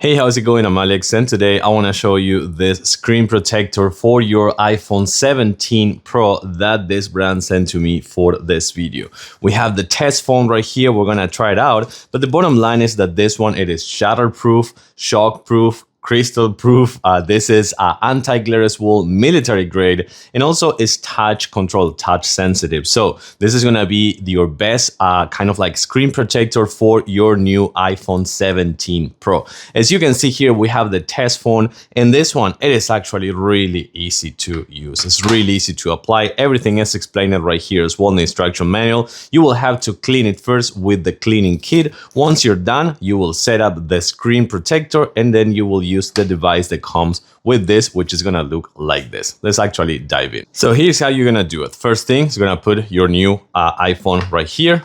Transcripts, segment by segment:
Hey, how's it going? I'm Alex, and today I want to show you this screen protector for your iPhone 17 Pro that this brand sent to me for this video. We have the test phone right here. We're going to try it out, but the bottom line is that this one, it is shatterproof, shockproof, crystal proof. This is anti-glare as well, military grade, and also is touch control, touch sensitive. So this is going to be your best kind of like screen protector for your new iPhone 17 Pro. As you can see here, we have the test phone, and this one, it is actually really easy to use. It's really easy to apply. Everything is explained right here as well in the instruction manual. You will have to clean it first with the cleaning kit. Once you're done, you will set up the screen protector, and then you will use the device that comes with this, which is gonna look like this. Let's actually dive in. So here's how you're gonna do it. First thing is gonna put your new iPhone right here.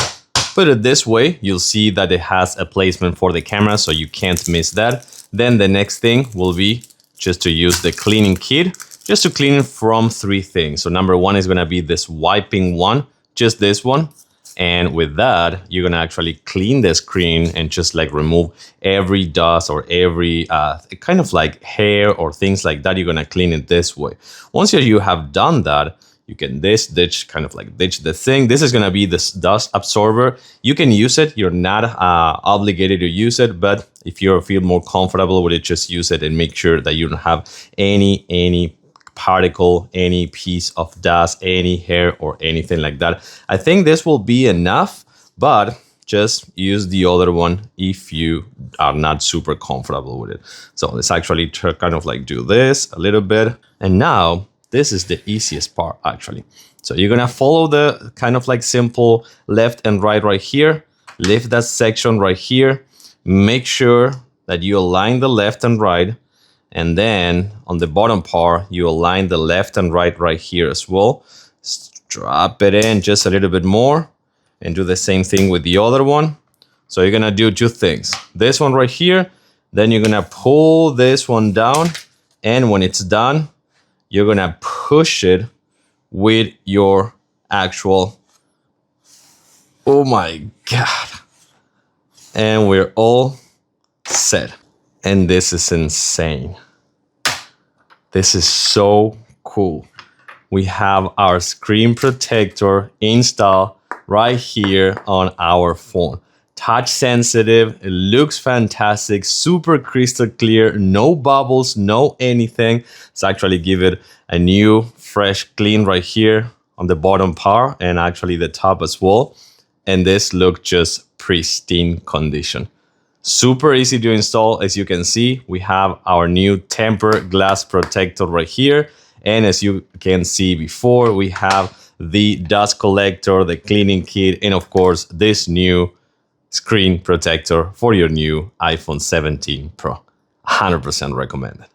Put it this way, you'll see that it has a placement for the camera, so you can't miss that. Then the next thing will be just to use the cleaning kit, just to clean it from three things. So number one is gonna be this wiping one, just this one. And with that, you're gonna actually clean the screen and just like remove every dust or every kind of like hair or things like that. You're gonna clean it this way. Once you have done that, you can ditch the thing. This is gonna be this dust absorber. You can use it. You're not obligated to use it, but if you feel more comfortable with it, just use it and make sure that you don't have any particle, any piece of dust, any hair or anything like that. I think this will be enough, but just use the other one if you are not super comfortable with it. So let's actually kind of like do this a little bit. And now this is the easiest part actually. So you're gonna follow the kind of like simple left and right here. Lift that section right here. Make sure that you align the left and right. And then on the bottom part, you align the left and right here as well. Drop it in just a little bit more and do the same thing with the other one. So you're gonna do two things. This one right here, then you're gonna pull this one down. And when it's done, you're gonna push it with your actual, oh my God. And we're all set. And this is insane. This is so cool. We have our screen protector installed right here on our phone. Touch sensitive, it looks fantastic, super crystal clear, no bubbles, no anything. Let's actually give it a new, fresh clean right here on the bottom part and actually the top as well. And this looks just pristine condition. Super easy to install. As you can see, we have our new tempered glass protector right here. And as you can see before, we have the dust collector, the cleaning kit, and of course, this new screen protector for your new iPhone 17 Pro. 100% recommended.